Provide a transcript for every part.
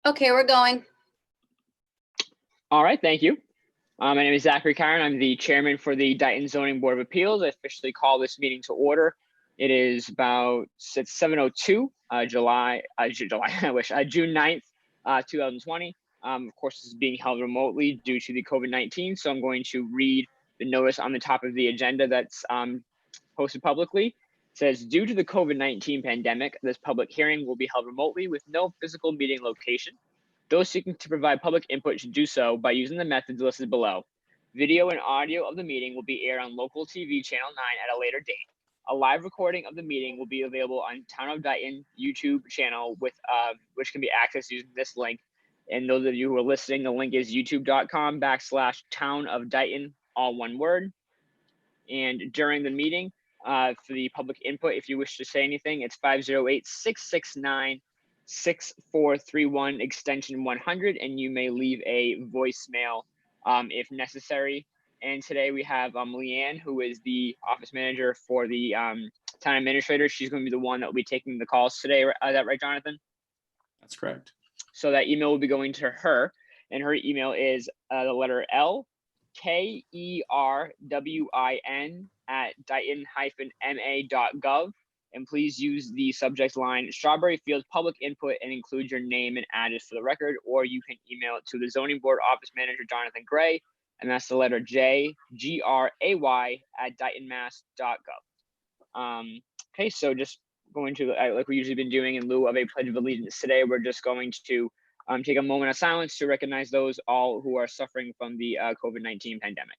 Okay, we're going. All right, thank you. My name is Zachary Karen. I'm the chairman for the Dighton Zoning Board of Appeals. I officially call this meeting to order. It is about 7:02, June 9th, 2020. Of course, this is being held remotely due to the COVID-19, so I'm going to read the notice on the top of the agenda that's posted publicly. It says, due to the COVID-19 pandemic, this public hearing will be held remotely with no physical meeting location. Those seeking to provide public input should do so by using the methods listed below. Video and audio of the meeting will be aired on local TV channel 9 at a later date. A live recording of the meeting will be available on Town of Dighton YouTube channel with which can be accessed using this link. And those of you who are listening, the link is youtube.com/Town of Dighton, all one word. And during the meeting, for the public input, if you wish to say anything, it's 508-669-6431 extension 100, and you may leave a voicemail if necessary. And today we have Leanne, who is the office manager for the town administrator. She's going to be the one that will be taking the calls today. Is that right, Jonathan? That's correct. So that email will be going to her, and her email is the letter L KERWIN@dighton-ma.gov, and please use the subject line Strawberry Fields public input and include your name and address for the record, or you can email it to the zoning board office manager Jonathan Gray, and that's the letter JGRAY@dightonmass.gov. Okay, so just going to, like we usually been doing in lieu of a pledge of allegiance today, we're just going to take a moment of silence to recognize those all who are suffering from the COVID-19 pandemic.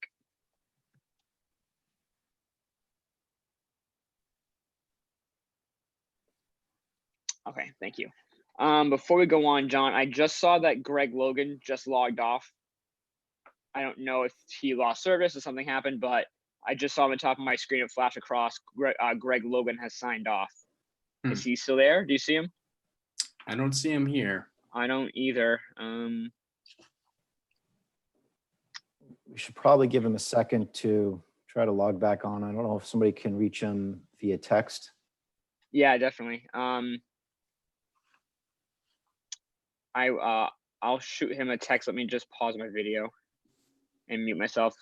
Okay, thank you. Before we go on, John, I just saw that Greg Logan just logged off. I don't know if he lost service or something happened, but I just saw on the top of my screen it flash across. Greg Logan has signed off. Is he still there? Do you see him? I don't see him here. I don't either. We should probably give him a second to try to log back on. I don't know if somebody can reach him via text. Yeah, definitely. I'll shoot him a text. Let me just pause my video and mute myself.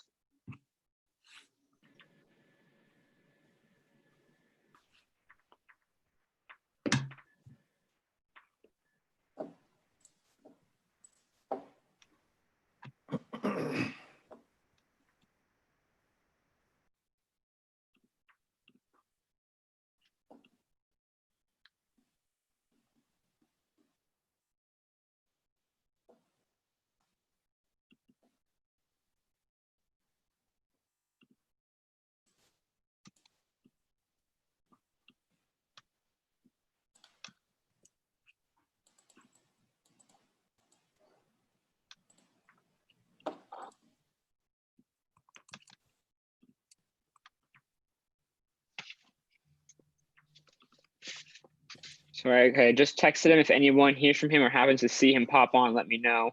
Sorry, okay, just texted him. If anyone hears from him or happens to see him pop on, let me know.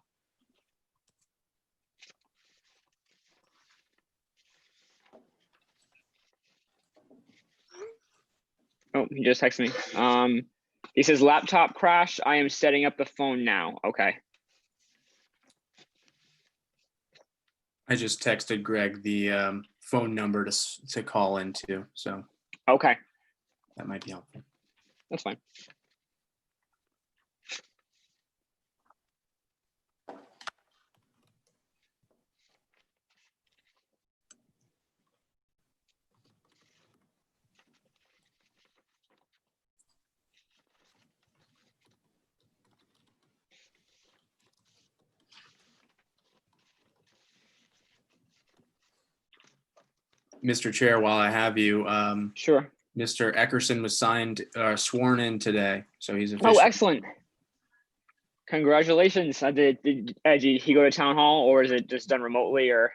Oh, he just texted me. He says, laptop crash. I am setting up the phone now. Okay. I just texted Greg the phone number to call into, so Okay, that might be helpful. that's fine. Mr. Chair, while I have you, Sure. Mr. Eckerson was sworn in today, so he's Oh, official. excellent. Congratulations. Did he go to town hall, or is it just done remotely, or?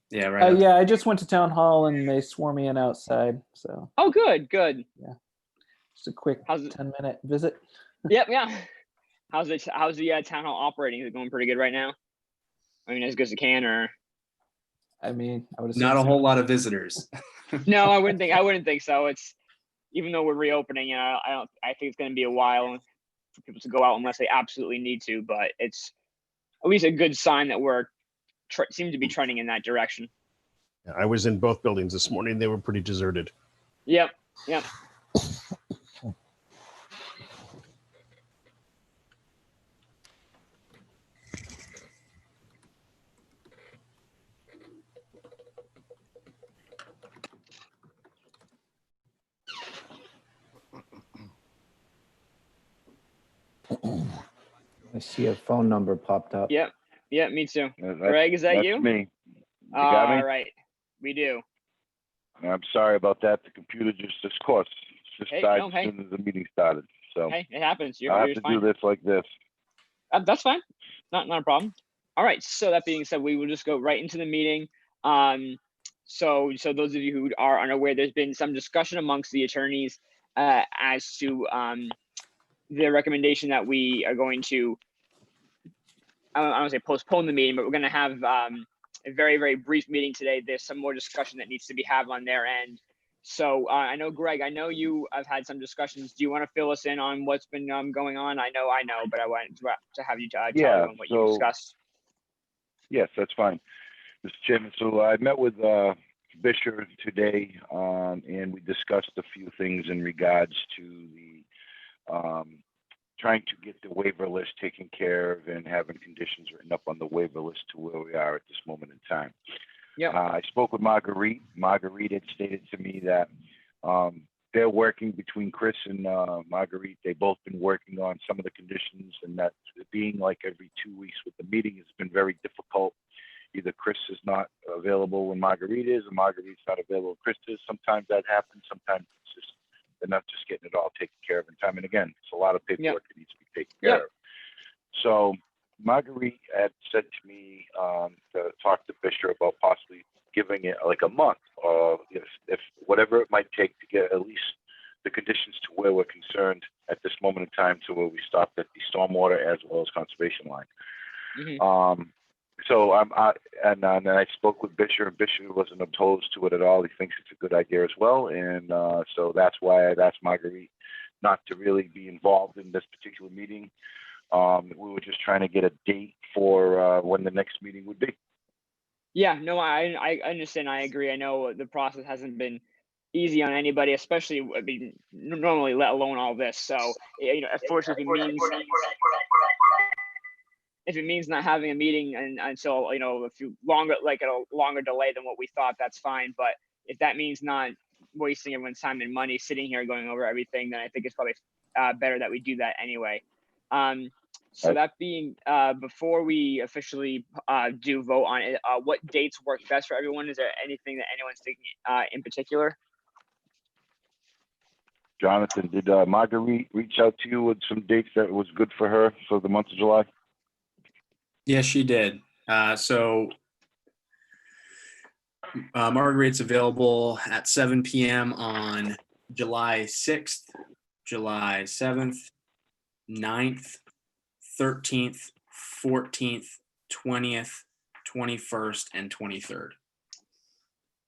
Yeah, right. Yeah, I just went to town hall and they swore me in outside. So Oh, good, good. just a quick How's it? 10-minute visit. Yep, yeah. How's the town hall operating? Is it going pretty good right now? I mean, as good as it can, or? I mean, I would assume Not a so. whole lot of visitors. No, I wouldn't think so. It's, even though we're reopening, I think it's going to be a while. for people to go out unless they absolutely need to, but it's at least a good sign that we're seem to be trending in that direction. Yeah, I was in both buildings this morning. They were pretty deserted. Yep. Yep. I see a phone number popped up. Yep. Yep. Me too. That's- Greg, is that that's you? me. You got me? All right. We do. I'm sorry about that. The computer just Hey, died no, as hey. soon as the meeting started. So Hey, it happens. I You're have to fine. do this like this. That's fine. Not a problem. All right. So that being said, we will just go right into the meeting. So those of you who are unaware, there's been some discussion amongst the attorneys as to the recommendation that we are going to, I don't want to say postpone the meeting, but we're going to have a very, very brief meeting today. There's some more discussion that needs to be had on their end. So I know, Greg, I know you have had some discussions. Do you want to fill us in on what's been going on? I know, but I wanted to have you tell Yeah, everyone what you so- discussed. Yes, that's fine, Mr. Chairman. So I met with Bisher today, and we discussed a few things in regards to the trying to get the waiver list taken care of and having conditions written up on the waiver list to where we are at this moment in time. Yep. I spoke with Marguerite. Marguerite had stated to me that they're working between Chris and Marguerite. They've both been working on some of the conditions, and that being like every 2 weeks with the meeting has been very difficult. Either Chris is not available when Marguerite is, or Marguerite's not available when Chris is. Sometimes that happens. Sometimes it's just they're not just getting it all taken care of in time. And again, it's a lot of paperwork that needs to be taken care of. So Marguerite had said to me to talk to Fisher about possibly giving it like a month, if whatever it might take to get at least the conditions to where we're concerned at this moment in time, to where we stopped at the stormwater as well as conservation line. Mm-hmm. So I spoke with Bisher, and Bisher wasn't opposed to it at all. He thinks it's a good idea as well, and so that's why I've asked Marguerite not to really be involved in this particular meeting. We were just trying to get a date for when the next meeting would be. Yeah, no, I understand. I agree. I know the process hasn't been easy on anybody, especially, I mean, normally, let alone all this. So, unfortunately, if it means not having a meeting until, a longer delay than what we thought, that's fine. But if that means not wasting everyone's time and money sitting here going over everything, then I think it's probably better that we do that anyway. So that being, before we officially do vote on it, what dates work best for everyone? Is there anything that anyone's thinking in particular? Jonathan, did Marguerite reach out to you with some dates that was good for her for the month of July? Yes, she did. So Marguerite's available at 7 p.m. on July 6th, July 7th, 9th, 13th, 14th, 20th, 21st, and 23rd.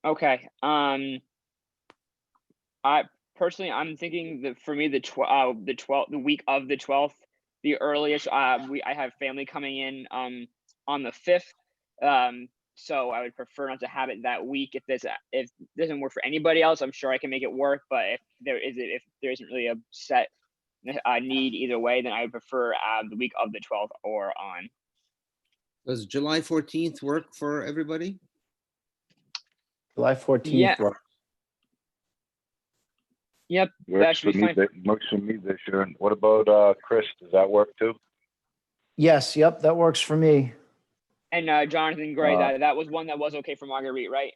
Okay. I'm thinking that for me, the week of the 12th, the earliest. I have family coming in on the 5th. So I would prefer not to have it that week. If it doesn't work for anybody else, I'm sure I can make it work. But if there isn't really a set need either way, then I would prefer the week of the 12th or on. Does July 14th work for everybody? July 14th. Yeah. works. Yep. Works for should be me. fine. Works for me this year. What about Chris? Does that work too? Yes, yep, that works for me. And Jonathan Gray, that was one that was okay for Marguerite, right?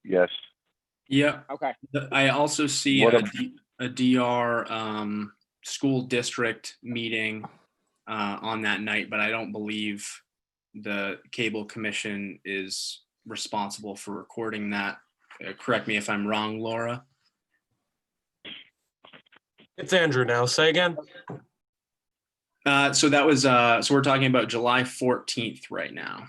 Yes. Yeah. Okay. I also see What a DR school district meeting on that night, but I don't believe the cable commission is responsible for recording that. Correct me if I'm wrong, Laura. It's Andrew now. Say again. So that was so we're talking about July 14th right now.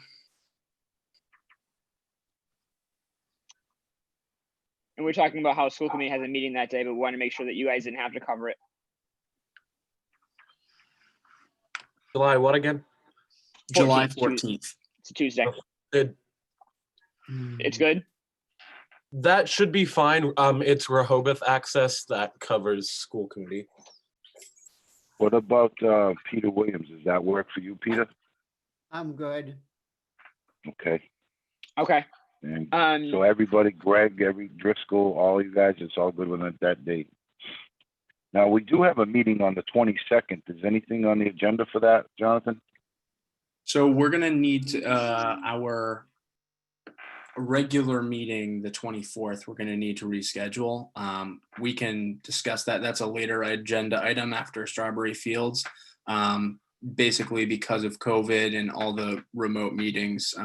And we're talking about how school committee has a meeting that day, but we want to make sure that you guys didn't have to cover it. July what again? July 14th. 14th. It's a Tuesday. Good. It's good. That should be fine. It's Rehoboth access that covers school committee. What about Peter Williams? Does that work for you, Peter? I'm good. Okay. Okay. And Um, so everybody, Greg, every Driscoll, all you guys, it's all good with that date. Now, we do have a meeting on the 22nd. Is anything on the agenda for that, Jonathan? So we're gonna need our regular meeting, the 24th, we're gonna need to reschedule. We can discuss that. That's a later agenda item after Strawberry Fields. Basically because of COVID and all the remote meetings,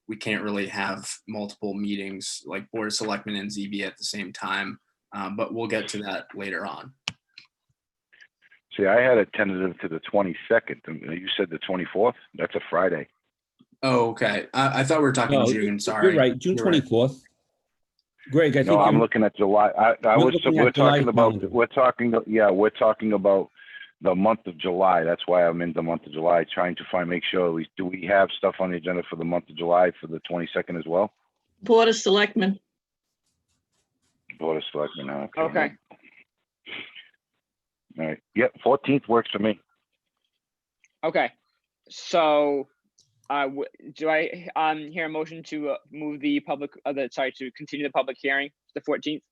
we can't really have multiple meetings like Board of Selectmen and ZB at the same time. But we'll get to that later on. See, I had a tentative to the 22nd. You said the 24th? That's a Friday. Oh, okay. I thought we were talking No, June. Sorry. You're right, June You're right. 24th. Greg, I No, think I'm you're, looking at July. We're looking at July calendar. We're talking about the month of July. That's why I'm in the month of July, trying to make sure do we have stuff on the agenda for the month of July for the 22nd as well? Board of Selectmen. Board of Selectmen. okay. All right. Yep. 14th works for me. Okay. So, do I hear a motion to move the public, to continue the public hearing to the 14th?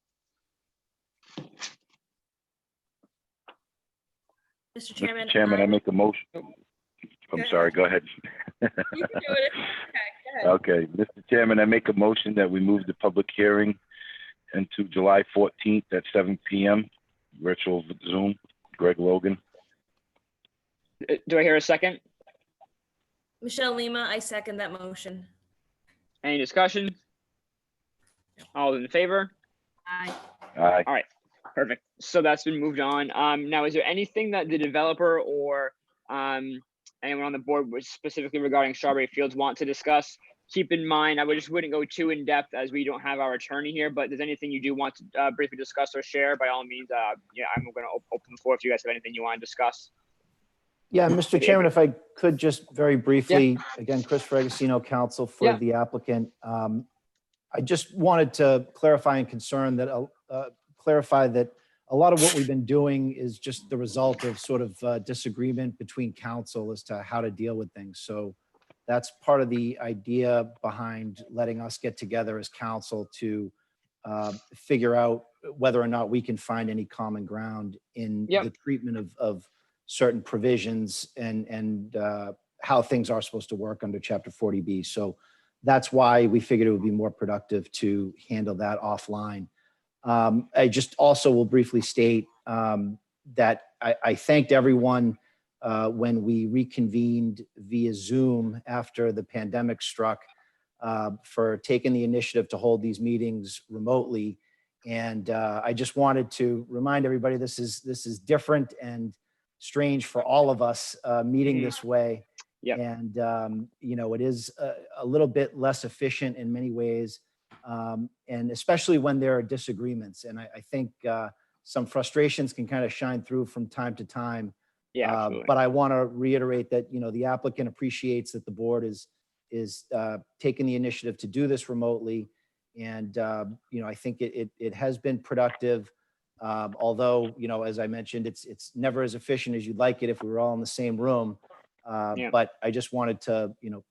Mr. Chairman. Mr. Chairman, I make a motion. I'm sorry. Go ahead. You can do it. Okay, go ahead. Okay, Mr. Chairman, I make a motion that we move the public hearing into July 14th at 7 p.m. virtual Zoom. Greg Logan. Do I hear a second? Michelle Lima, I second that motion. Any discussion? All in favor? Aye. Aye. All right, perfect. So that's been moved on. Now, is there anything that the developer or anyone on the board was specifically regarding Strawberry Fields want to discuss? Keep in mind, I just wouldn't go too in depth as we don't have our attorney here, but if there's anything you do want to briefly discuss or share, by all means, yeah, I'm going to open the floor if you guys have anything you want to discuss. Yeah, Mr. Chairman, if I could just very briefly, again, Chris Ferragosino, counsel for the applicant. I just wanted to clarify and clarify that a lot of what we've been doing is just the result of sort of disagreement between counsel as to how to deal with things. So that's part of the idea behind letting us get together as counsel to figure out whether or not we can find any common ground in the treatment of certain provisions and how things are supposed to work under Chapter 40B. So that's why we figured it would be more productive to handle that offline. I just also will briefly state that I thanked everyone when we reconvened via Zoom after the pandemic struck for taking the initiative to hold these meetings remotely. And I just wanted to remind everybody this is different and strange for all of us meeting this way. And, you know, it is a little bit less efficient in many ways. And especially when there are disagreements. And I think some frustrations can kind of shine through from time to time. But I want to reiterate that, you know, the applicant appreciates that the board is taking the initiative to do this remotely. And, you know, I think it has been productive. Although, you know, as I mentioned, it's never as efficient as you'd like it if we were all in the same room. But I just wanted to, you know,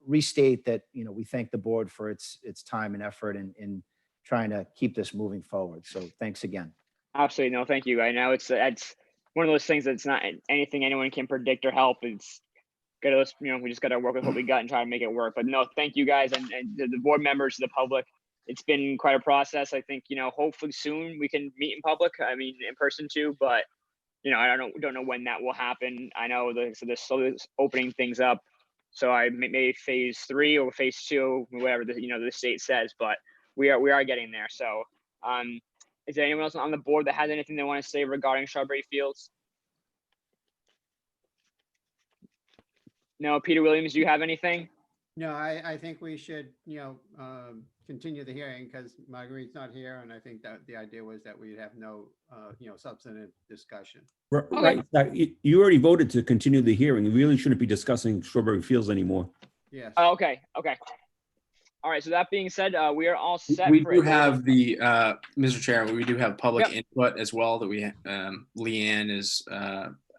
restate that, you know, we thank the board for its time and effort in trying to keep this moving forward. So thanks again. Absolutely. No, thank you. I know it's one of those things that's not anything anyone can predict or help. It's gotta, you know, we just got to work with what we got and try to make it work. But no, thank you guys and the board members, the public. It's been quite a process. I think, you know, hopefully soon we can meet in public. I mean, in person too, but you know, I don't know when that will happen. I know they're slowly opening things up. So I maybe phase 3 or phase 2, whatever the state says, but we are getting there. So is there anyone else on the board that has anything they want to say regarding Strawberry Fields? No, Peter Williams, do you have anything? No, I think we should, continue the hearing because Marguerite's not here. And I think that the idea was that we'd have no, substantive discussion. Right. You already voted to continue the hearing. You really shouldn't be discussing Strawberry Fields anymore. Yes. Okay. All right. So that being said, we are all set. We for do a- have the, Mr. Chair, we do have public Yep. input as well that we, Leanne is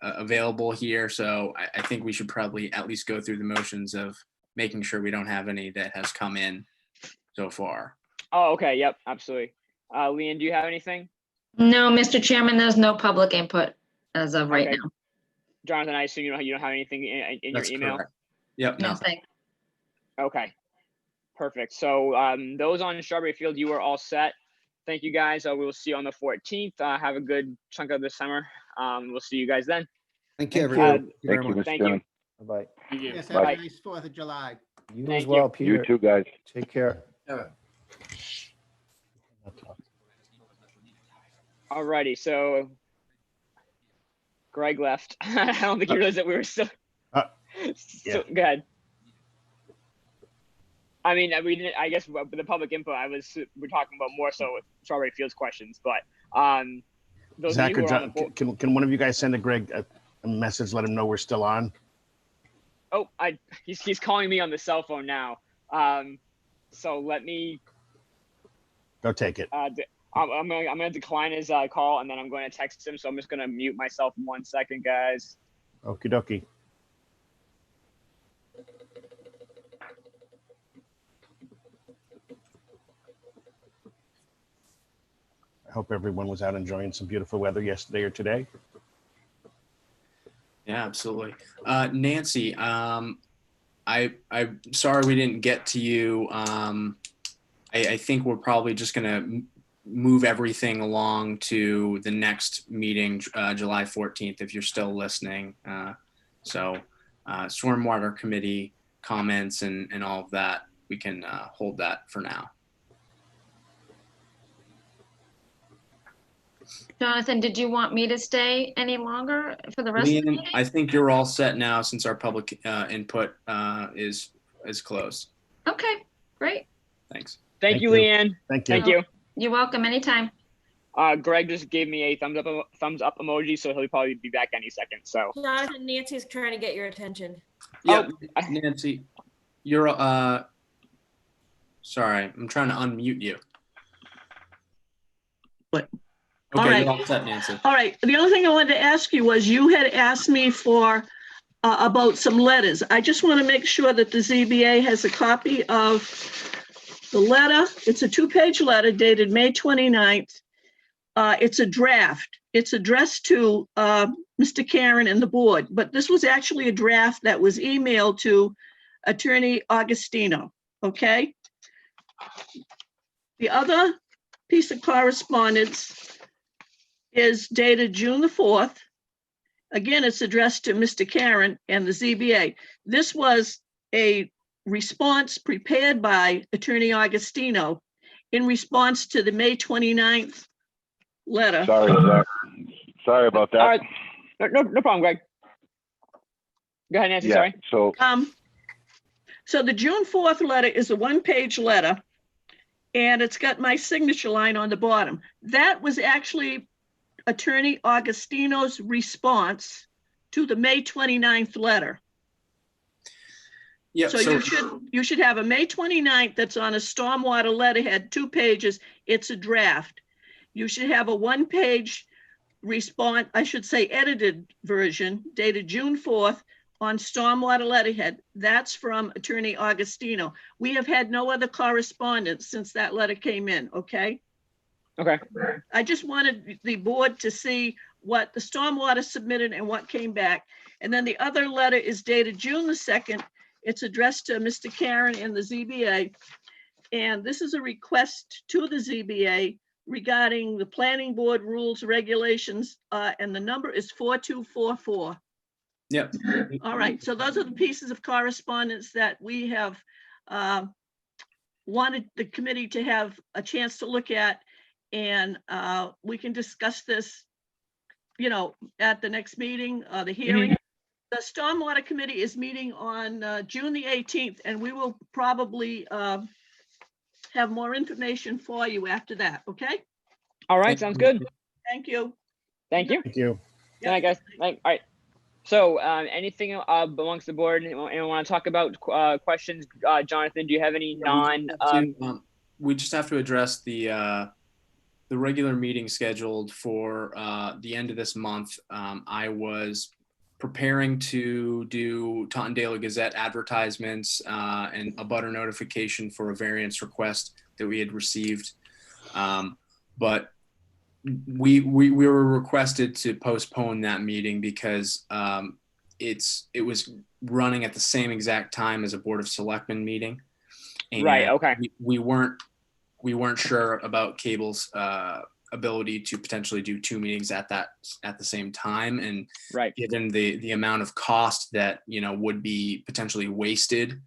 available here. So I think we should probably at least go through the motions of making sure we don't have any that has come in so far. Oh, okay. Yep. Absolutely. Leanne, do you have anything? No, Mr. Chairman, there's no public input as of right Okay. now. Jonathan, I assume you don't have anything in your That's email? correct. Yep, No, no. thanks. Okay. Perfect. So those on Strawberry Field, you are all set. Thank you guys. We will see you on the 14th. Have a good chunk of the summer. We'll see you guys then. Thank you, Thank everyone. you. Thank you very Thank you, much. Mr. Thank you. Chairman. Bye-bye. Yes, Bye. have a nice 4th of July. You Thank as well, you. Peter. You too, guys. Take care. Alrighty. So Greg left. I don't think he realized that we were still. Yeah. So, go ahead. I mean, we didn't. I guess with the public input, we're talking about more so with Strawberry Fields questions, but those Zach of or you who are on the John, board. can one of you guys send a Greg a message, let him know we're still on? Oh, he's calling me on the cell phone now. So let me. Go take it. I'm gonna decline his call, and then I'm going to text him. So I'm just gonna mute myself 1 second, guys. Okie dokie. I hope everyone was out enjoying some beautiful weather yesterday or today. Yeah, absolutely. Nancy, I'm sorry we didn't get to you. I think we're probably just gonna move everything along to the next meeting, July 14th, if you're still listening. So Stormwater Committee comments and all of that, we can hold that for now. Jonathan, did you want me to stay any longer for the rest of the Leanne, meeting? I think you're all set now since our public input is closed. Okay, great. Thanks. Thank you, you. Leanne. Thank you. Thank you. You're welcome anytime. Greg just gave me a thumbs up emoji, so he'll probably be back any second. So Jonathan, Nancy's trying to get your attention. Yeah, Nancy, you're sorry, I'm trying to unmute you. What? Okay, All right. you're all set, Nancy. All right. The only thing I wanted to ask you was you had asked me for about some letters. I just want to make sure that the ZBA has a copy of the letter. It's a 2-page letter dated May 29th. It's a draft. It's addressed to Mr. Karen and the board, but this was actually a draft that was emailed to Attorney Augustino, okay? The other piece of correspondence is dated June the 4th. Again, it's addressed to Mr. Karen and the ZBA. This was a response prepared by Attorney Augustino in response to the May 29th letter. Sorry, Zach. Sorry about that. all right, no problem, Greg. Go ahead, Nancy. Yeah, Sorry. So the June 4th letter is a 1-page letter, and it's got my signature line on the bottom. That was actually Attorney Augustino's response to the May 29th letter. Yep, So you should have a May 29th that's on a stormwater letterhead, 2 pages. It's a draft. You should have a 1-page response, I should say edited version dated June 4th on stormwater letterhead. That's from Attorney Augustino. We have had no other correspondence since that letter came in, okay? Okay. I just wanted the board to see what the stormwater submitted and what came back. And then the other letter is dated June the 2nd. It's addressed to Mr. Karen and the ZBA. And this is a request to the ZBA regarding the planning board rules, regulations, and the number is 4244. Yep. All right, so those are the pieces of correspondence that we have wanted the committee to have a chance to look at. And we can discuss this, at the next meeting, the hearing. The Stormwater Committee is meeting on June the 18th, and we will probably have more information for you after that, okay? All right, sounds good. Thank you. Thank you. Thank you. Good night, guys. All right. So, anything amongst the board? Anyone want to talk about questions? Jonathan, do you have any We just have to address the regular meeting scheduled for the end of this month. I was preparing to do Taunton Daily Gazette advertisements and a butter notification for a variance request that we had received. But we were requested to postpone that meeting because it was running at the same exact time as a Board of Selectmen meeting. And right, okay. We weren't sure about Cable's ability to potentially do two meetings at the same time, and right, given the amount of cost that would be potentially wasted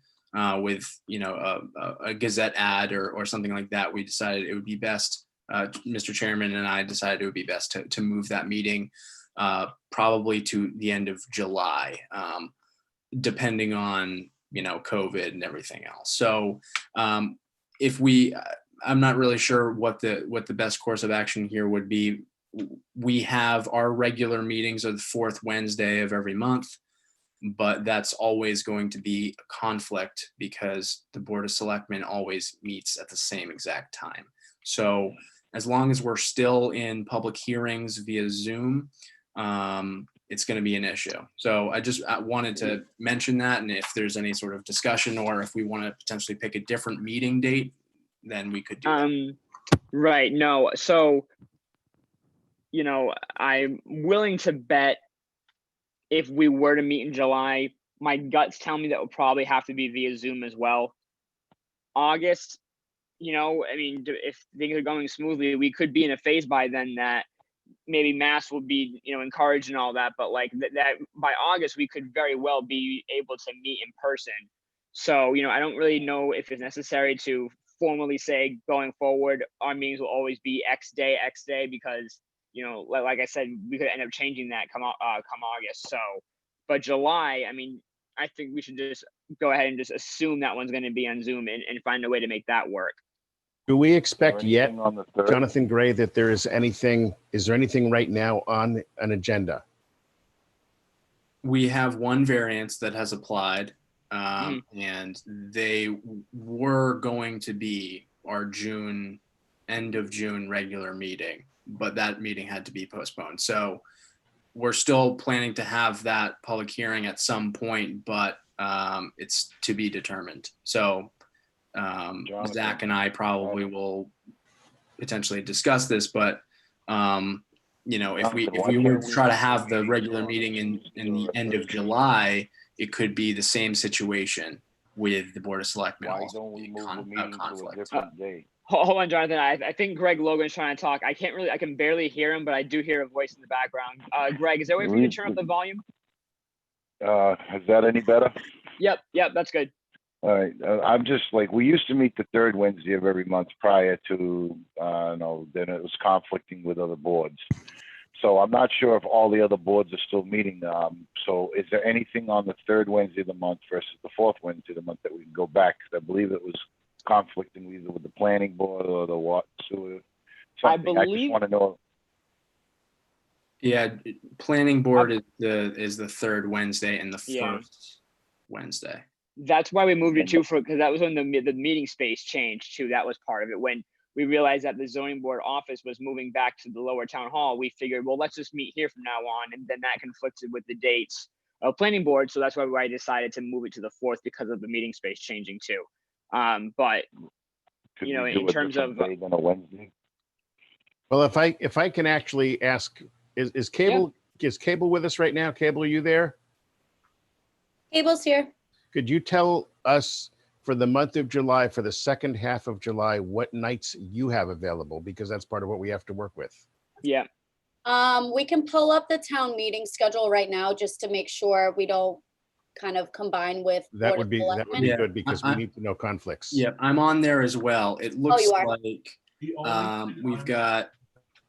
with a Gazette ad or something like that, we decided it would be best. Mr. Chairman and I decided it would be best to move that meeting probably to the end of July, depending on COVID and everything else. So I'm not really sure what the best course of action here would be. We have our regular meetings are the fourth Wednesday of every month, but that's always going to be a conflict because the Board of Selectmen always meets at the same exact time. So as long as we're still in public hearings via Zoom, it's going to be an issue. So I wanted to mention that, and if there's any sort of discussion or if we want to potentially pick a different meeting date, then we could do that. Right. No. So, I'm willing to bet if we were to meet in July, my guts tell me that would probably have to be via Zoom as well. August, if things are going smoothly, we could be in a phase by then that maybe mass will be, encouraged and all that. But like that by August, we could very well be able to meet in person. So, I don't really know if it's necessary to formally say going forward, our meetings will always be X day, because, like I said, we could end up changing that come August. So, but July, I think we should just go ahead and just assume that one's going to be on Zoom and find a way to make that work. Do we expect yet, on the third? Jonathan Gray, that is there anything right now on an agenda? We have one variance that has applied, and they were going to be our end of June regular meeting, but that meeting had to be postponed. So we're still planning to have that public hearing at some point, but it's to be determined. So Zach and I probably will potentially discuss this, but if we were to try to have the regular meeting in the end of July, it could be the same situation with the Board of Selectmen. Why don't we move the meeting to a different day? Hold on, Jonathan. I think Greg Logan's trying to talk. I can barely hear him, but I do hear a voice in the background. Greg, is there a way for you to turn up the volume? Is that any better? Yep, that's good. All right. I'm just we used to meet the third Wednesday of every month prior to, then it was conflicting with other boards. So I'm not sure if all the other boards are still meeting. So is there anything on the third Wednesday of the month versus the fourth Wednesday of the month that we can go back? Because I believe it was conflicting either with the planning board or the water sewer. I believe. I just want to know. Yeah, planning board is the third Wednesday and the first Wednesday. That's why we moved it to because that was when the meeting space changed too. That was part of it. When we realized that the zoning board office was moving back to the lower town hall, we figured, well, let's just meet here from now on. And then that conflicted with the dates of planning board. So that's why I decided to move it to the fourth because of the meeting space changing too. But in terms of on a Wednesday? Well, if I can actually ask, is Cable with us right now? Cable, are you there? Cable's here. Could you tell us for the month of July, for the second half of July, what nights you have available? Because that's part of what we have to work with. Yeah. We can pull up the town meeting schedule right now just to make sure we don't kind of combine with. That would be good because we need to know conflicts. Yeah, I'm on there as well. It looks you are? like we've got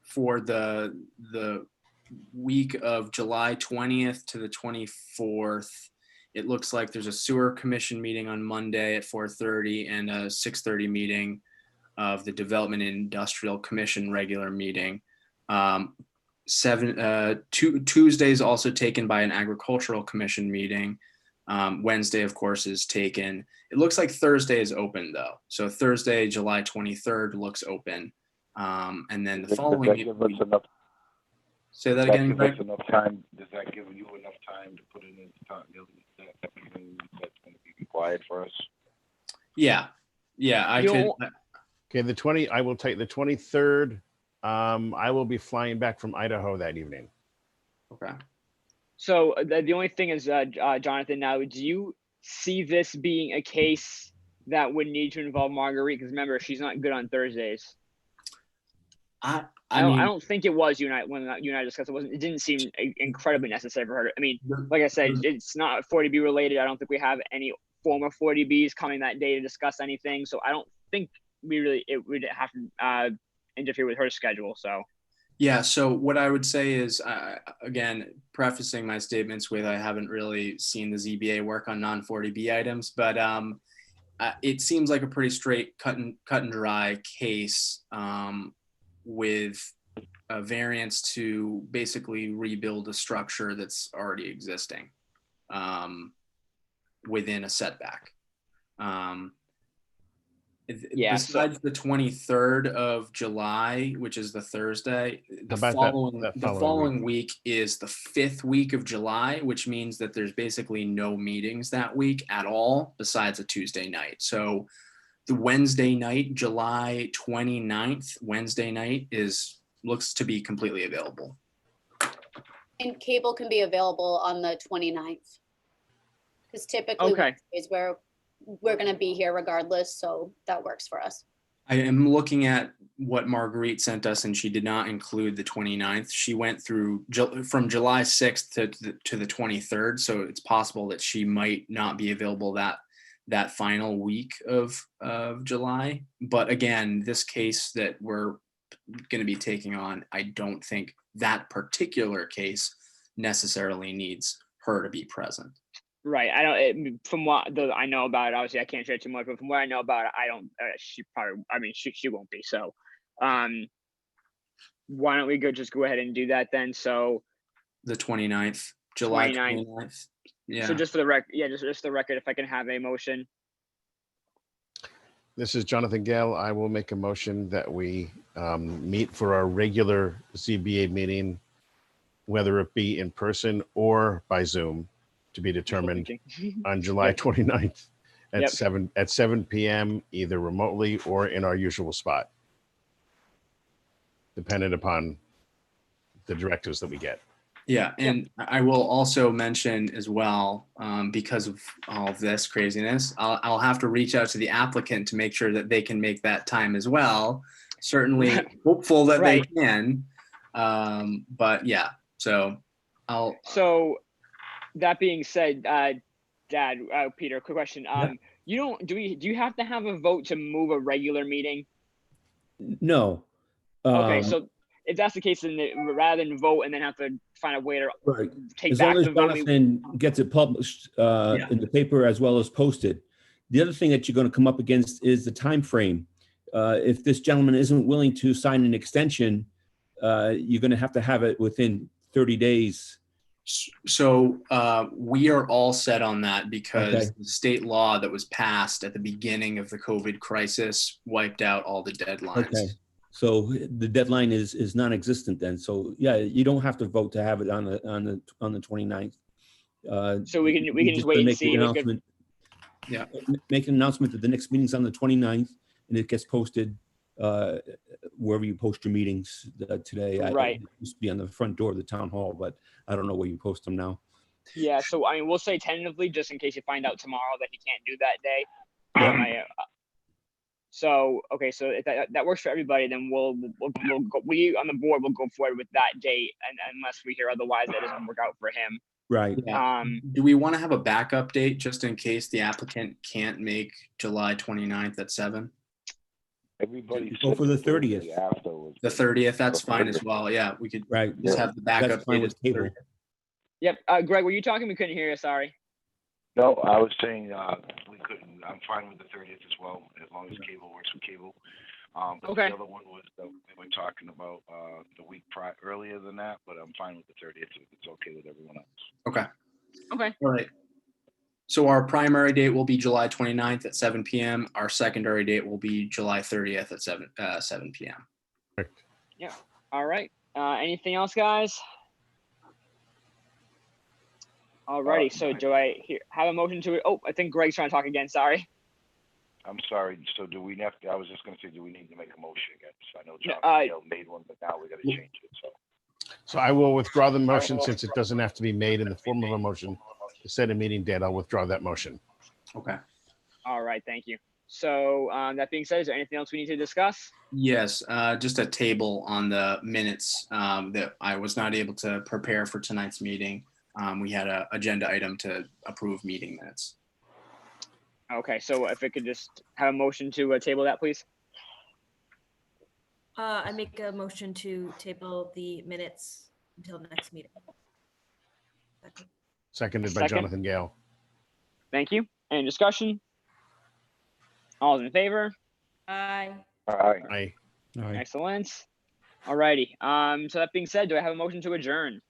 for the week of July 20th to the 24th, it looks like there's a sewer commission meeting on Monday at 4:30 and a 6:30 meeting of the Development and Industrial Commission regular meeting. Tuesday is also taken by an Agricultural Commission meeting. Wednesday, of course, is taken. It looks like Thursday is open though. So Thursday, July 23rd looks open. And then the Does following that give us week, enough? say that Does again, give Greg? us enough time? Does that give you enough time to put it in everything that's going to be required for us? Yeah. I could. Okay, I will take the 23rd. I will be flying back from Idaho that evening. Okay. So the only thing is, Jonathan, now, do you see this being a case that would need to involve Marguerite? Because remember, she's not good on Thursdays. I I mean, don't think it was when you and I discussed it. It didn't seem incredibly necessary for her. I mean, like I said, it's not 40B related. I don't think we have any former 40Bs coming that day to discuss anything. So I don't think it would have to interfere with her schedule. So. yeah. So what I would say is, again, prefacing my statements with, I haven't really seen the ZBA work on non-40B items, but it seems like a pretty straight cut and dry case with a variance to basically rebuild a structure that's already existing within a setback. Yeah. Besides the 23rd of July, which is the Thursday, the following week is the 5th week of July, which means that there's basically no meetings that week at all besides a Tuesday night. So the Wednesday night, July 29th, Wednesday night looks to be completely available. And cable can be available on the 29th. Because typically is where we're going to be here regardless. So that works for us. I am looking at what Marguerite sent us, and she did not include the 29th. She went through from July 6th to the 23rd. So it's possible that she might not be available that final week of July. But again, this case that we're going to be taking on, I don't think that particular case necessarily needs her to be present. Right. From what I know about it, obviously I can't share too much, but from what I know about it, she won't be. So, why don't we just go ahead and do that then? So the 29th, July 29th. Yeah. So just for the record, just the record, if I can have a motion. This is Jonathan Gale. I will make a motion that we meet for our regular ZBA meeting, whether it be in person or by Zoom, to be determined on July 29th at 7 p.m., either remotely or in our usual spot, dependent upon the directives that we get. Yeah, and I will also mention as well, because of all of this craziness, I'll have to reach out to the applicant to make sure that they can make that time as well. Certainly hopeful that they can, but yeah. So So that being said, Dad, Peter, quick question. Do you have to have a vote to move a regular meeting? No. Okay, so if that's the case, then rather than vote and then have to find a way to take as back long as the vote. Jonathan gets it published in the paper as well as posted. The other thing that you're going to come up against is the time frame. If this gentleman isn't willing to sign an extension, you're going to have it within 30 days. So we are all set on that because the state law that was passed at the beginning of the COVID crisis wiped out all the deadlines. Okay. So the deadline is non-existent then. So yeah, you don't have to vote to have it on the 29th. So we can just wait and see. Yeah, make an announcement that the next meeting's on the 29th, and it gets posted wherever you post your meetings today. Right. It used to be on the front door of the town hall, but I don't know where you post them now. Yeah. So I mean, we'll say tentatively, just in case you find out tomorrow that he can't do that day. So if that works for everybody, then we on the board will go forward with that date, and unless we hear otherwise, that doesn't work out for him. Right. Yeah. Do we want to have a backup date just in case the applicant can't make July 29th at 7? Everybody. Go for the said Thursday 30th. Afterwards. The 30th, that's fine as well. Yeah, we could Right. just Yeah. have the backup That's fine date with as the cable. 30th. Yep. Greg, were you talking? We couldn't hear you. Sorry. No, I was saying we couldn't. I'm fine with the 30th as well, as long as cable works with cable. But Okay. the other one was that we were talking about the week earlier than that, but I'm fine with the 30th if it's okay with everyone else. Okay. Okay. All right. So our primary date will be July 29th at 7 p.m. Our secondary date will be July 30th at 7 p.m. Yeah. All right. Anything else, guys? Alrighty. So do I have a motion to? Oh, I think Greg's trying to talk again. Sorry. I'm sorry. So do we have to? I was just going to say, do we need to make a motion again? So I know John made one, but now we got to change it. So I will withdraw the motion since it doesn't have to be made in the form of a motion to set a meeting date. I'll withdraw that motion. Okay. All right. Thank you. So that being said, is there anything else we need to discuss? Yes, just a table on the minutes that I was not able to prepare for tonight's meeting. We had an agenda item to approve meeting minutes. Okay. So if it could just have a motion to table that, please. I make a motion to table the minutes until next meeting. Seconded by Second. Jonathan Gale. Thank you. Any discussion? All in favor? Aye. Aye. Excellent. Alrighty. So that being said, do I have a motion to adjourn?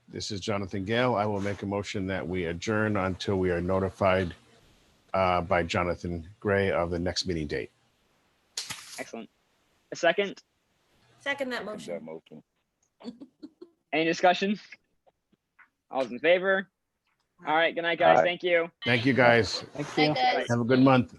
This is Jonathan Gale. I will make a motion that we adjourn until we are notified by Jonathan Gray of the next meeting date. Excellent. A second? Second that motion. Any discussion? All's in favor? All right. Good night, guys. Aye. Thank you. Thank you, guys. Thank Bye, you. guys. Have a good month.